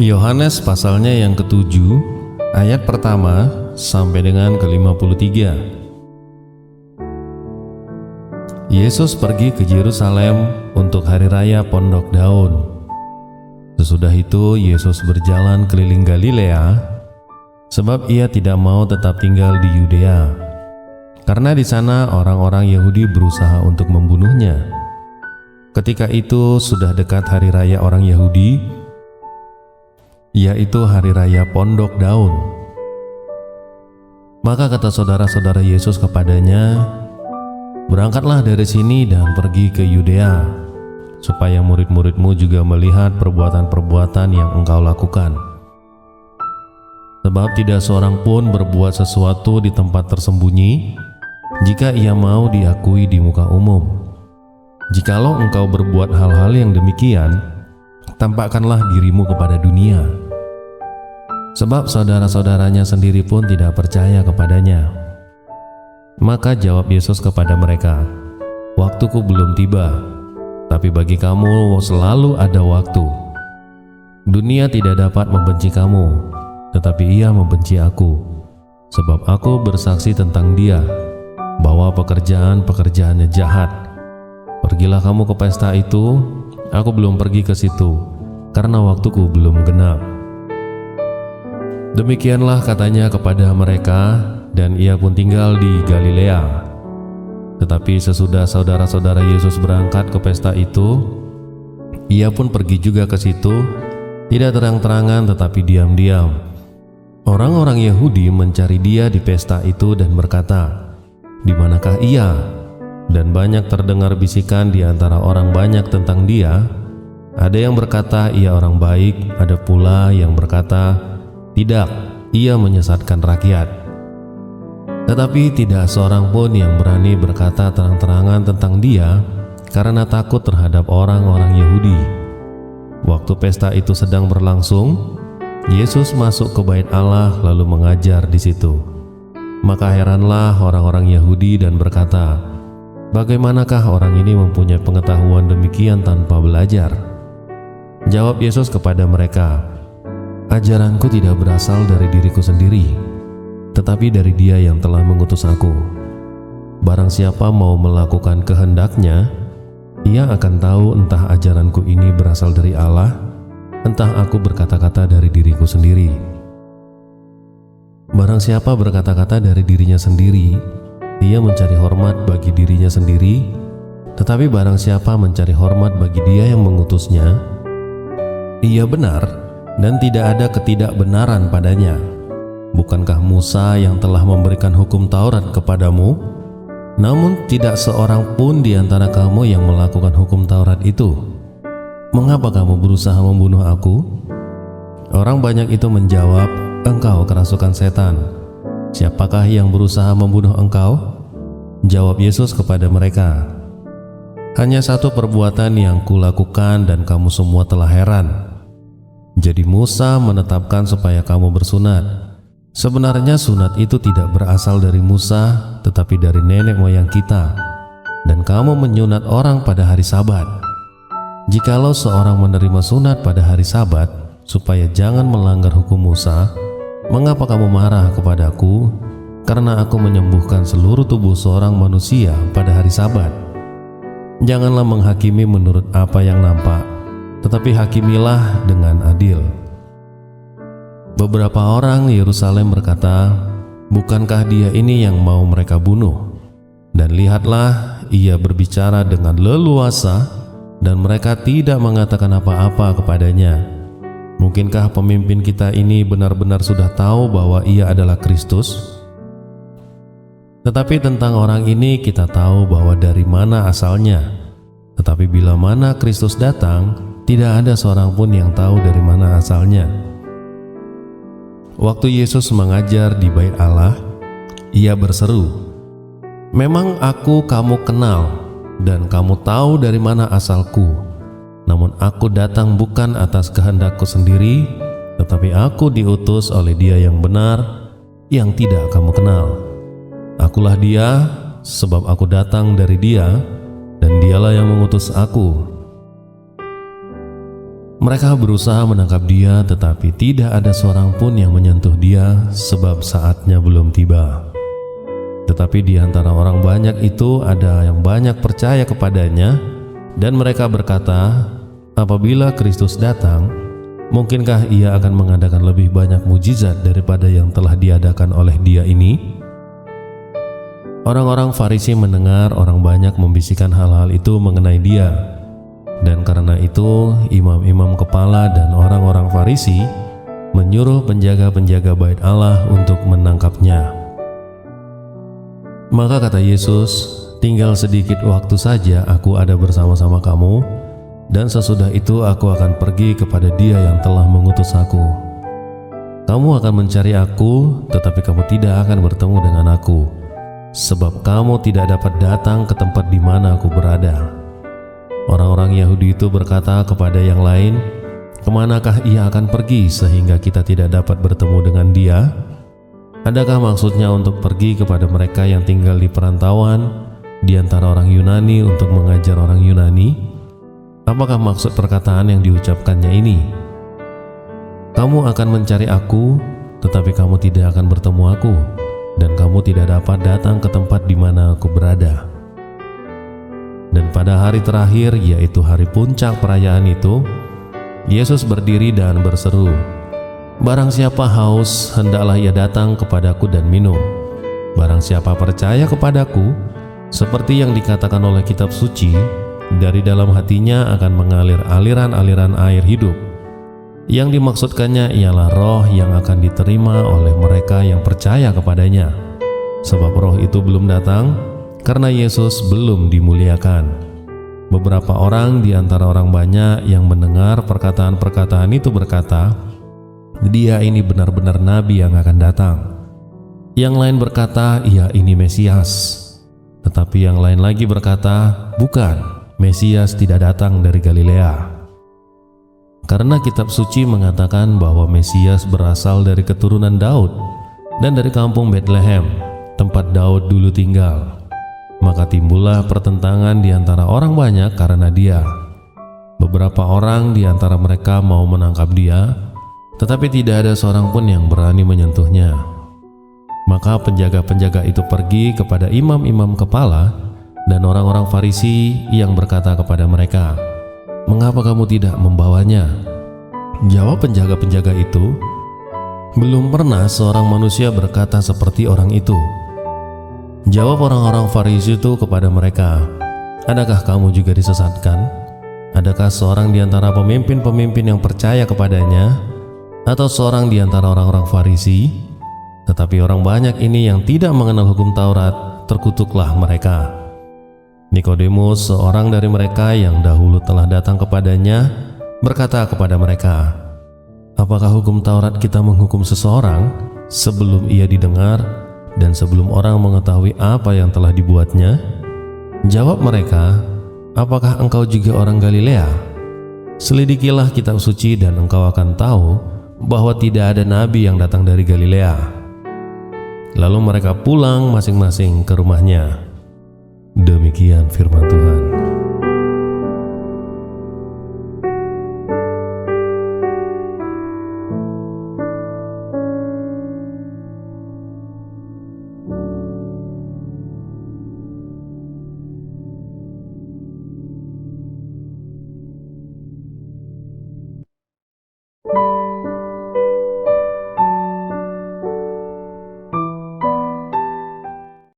Yohanes pasalnya yang ke-7 ayat pertama sampai dengan ke-53. Yesus pergi ke Yerusalem untuk hari raya Pondok Daun. Sesudah itu Yesus berjalan keliling Galilea, sebab ia tidak mau tetap tinggal di Yudea, karena di sana orang-orang Yahudi berusaha untuk membunuhnya. Ketika itu sudah dekat hari raya orang Yahudi, yaitu hari raya Pondok Daun. Maka kata saudara-saudara Yesus kepadanya, "Berangkatlah dari sini dan pergi ke Yudea, supaya murid-muridmu juga melihat perbuatan-perbuatan yang engkau lakukan. Sebab tidak seorang pun berbuat sesuatu di tempat tersembunyi, jika ia mau diakui di muka umum. Jikalau engkau berbuat hal-hal yang demikian, tampakkanlah dirimu kepada dunia." Sebab saudara-saudaranya sendiri pun tidak percaya kepadanya. Maka jawab Yesus kepada mereka, "Waktuku belum tiba, tapi bagi kamu selalu ada waktu. Dunia tidak dapat membenci kamu, tetapi ia membenci aku, sebab aku bersaksi tentang dia, bahwa pekerjaan-pekerjaannya jahat. Pergilah kamu ke pesta itu, aku belum pergi ke situ, karena waktuku belum genap." Demikianlah katanya kepada mereka, dan ia pun tinggal di Galilea. Tetapi sesudah saudara-saudara Yesus berangkat ke pesta itu, ia pun pergi juga ke situ, tidak terang-terangan tetapi diam-diam. Orang-orang Yahudi mencari dia di pesta itu dan berkata, "Di manakah ia?" Dan banyak terdengar bisikan di antara orang banyak tentang dia. Ada yang berkata ia orang baik, ada pula yang berkata, "Tidak, ia menyesatkan rakyat." Tetapi tidak seorang pun yang berani berkata terang-terangan tentang dia, karena takut terhadap orang-orang Yahudi. Waktu pesta itu sedang berlangsung, Yesus masuk ke bait Allah lalu mengajar di situ. Maka heranlah orang-orang Yahudi dan berkata, "Bagaimanakah orang ini mempunyai pengetahuan demikian tanpa belajar?" Jawab Yesus kepada mereka, "Ajaranku tidak berasal dari diriku sendiri, tetapi dari Dia yang telah mengutus aku. Barang siapa mau melakukan kehendaknya, ia akan tahu entah ajaranku ini berasal dari Allah, entah aku berkata-kata dari diriku sendiri. Barang siapa berkata-kata dari dirinya sendiri, ia mencari hormat bagi dirinya sendiri, tetapi barang siapa mencari hormat bagi Dia yang mengutusnya, ia benar dan tidak ada ketidakbenaran padanya. Bukankah Musa yang telah memberikan hukum Taurat kepadamu? Namun tidak seorang pun di antara kamu yang melakukan hukum Taurat itu. Mengapa kamu berusaha membunuh aku?" Orang banyak itu menjawab, "Engkau kerasukan setan. Siapakah yang berusaha membunuh engkau?" Jawab Yesus kepada mereka, "Hanya satu perbuatan yang kulakukan dan kamu semua telah heran. Jadi Musa menetapkan supaya kamu bersunat. Sebenarnya sunat itu tidak berasal dari Musa, tetapi dari nenek moyang kita. Dan kamu menyunat orang pada hari Sabat. Jikalau seorang menerima sunat pada hari Sabat, supaya jangan melanggar hukum Musa, mengapa kamu marah kepadaku, karena aku menyembuhkan seluruh tubuh seorang manusia pada hari Sabat? Janganlah menghakimi menurut apa yang nampak, tetapi hakimilah dengan adil." Beberapa orang Yerusalem berkata, "Bukankah dia ini yang mau mereka bunuh? Dan lihatlah, ia berbicara dengan leluasa dan mereka tidak mengatakan apa-apa kepadanya. Mungkinkah pemimpin kita ini benar-benar sudah tahu bahwa ia adalah Kristus? Tetapi tentang orang ini kita tahu bahwa dari mana asalnya. Tetapi bila mana Kristus datang, tidak ada seorang pun yang tahu dari mana asalnya." Waktu Yesus mengajar di bait Allah, ia berseru, "Memang aku kamu kenal, dan kamu tahu dari mana asalku. Namun aku datang bukan atas kehendakku sendiri, tetapi aku diutus oleh Dia yang benar, yang tidak kamu kenal. Akulah Dia, sebab aku datang dari Dia, dan Dialah yang mengutus aku." Mereka berusaha menangkap dia, tetapi tidak ada seorang pun yang menyentuh dia, sebab saatnya belum tiba. Tetapi di antara orang banyak itu ada yang banyak percaya kepadanya, dan mereka berkata, apabila Kristus datang, mungkinkah ia akan mengadakan lebih banyak mujizat daripada yang telah diadakan oleh dia ini? Orang-orang Farisi mendengar orang banyak membisikkan hal-hal itu mengenai dia. Dan karena itu imam-imam kepala dan orang-orang Farisi menyuruh penjaga-penjaga bait Allah untuk menangkapnya. Maka kata Yesus, tinggal sedikit waktu saja aku ada bersama-sama kamu, dan sesudah itu aku akan pergi kepada Dia yang telah mengutus aku. Kamu akan mencari aku, tetapi kamu tidak akan bertemu dengan aku, sebab kamu tidak dapat datang ke tempat di mana aku berada. Orang-orang Yahudi itu berkata kepada yang lain, kemanakah ia akan pergi sehingga kita tidak dapat bertemu dengan dia? Adakah maksudnya untuk pergi kepada mereka yang tinggal di perantauan di antara orang Yunani untuk mengajar orang Yunani? Apakah maksud perkataan yang diucapkannya ini? Kamu akan mencari aku, tetapi kamu tidak akan bertemu aku, dan kamu tidak dapat datang ke tempat di mana aku berada. Dan pada hari terakhir, yaitu hari puncak perayaan itu, Yesus berdiri dan berseru, barang siapa haus, hendaklah ia datang kepadaku dan minum. Barang siapa percaya kepadaku, seperti yang dikatakan oleh kitab suci, dari dalam hatinya akan mengalir aliran-aliran air hidup. Yang dimaksudkannya ialah roh yang akan diterima oleh mereka yang percaya kepadanya. Sebab roh itu belum datang, karena Yesus belum dimuliakan. Beberapa orang di antara orang banyak yang mendengar perkataan-perkataan itu berkata, dia ini benar-benar nabi yang akan datang. Yang lain berkata, ia ini Mesias. Tetapi yang lain lagi berkata, bukan, Mesias tidak datang dari Galilea. Karena kitab suci mengatakan bahwa Mesias berasal dari keturunan Daud dan dari kampung Betlehem, tempat Daud dulu tinggal. Maka timbullah pertentangan di antara orang banyak karena dia. Beberapa orang di antara mereka mau menangkap dia, tetapi tidak ada seorang pun yang berani menyentuhnya. Maka penjaga-penjaga itu pergi kepada imam-imam kepala dan orang-orang Farisi yang berkata kepada mereka, mengapa kamu tidak membawanya? Jawab penjaga-penjaga itu, belum pernah seorang manusia berkata seperti orang itu. Jawab orang-orang Farisi itu kepada mereka, adakah kamu juga disesatkan? Adakah seorang di antara pemimpin-pemimpin yang percaya kepadanya, atau seorang di antara orang-orang Farisi? Tetapi orang banyak ini yang tidak mengenal hukum Taurat, terkutuklah mereka. Nikodemus, seorang dari mereka yang dahulu telah datang kepadanya, berkata kepada mereka, apakah hukum Taurat kita menghukum seseorang sebelum ia didengar dan sebelum orang mengetahui apa yang telah dibuatnya? Jawab mereka, apakah engkau juga orang Galilea? Selidikilah kitab suci dan engkau akan tahu bahwa tidak ada nabi yang datang dari Galilea. Lalu mereka pulang masing-masing ke rumahnya. Demikian firman Tuhan.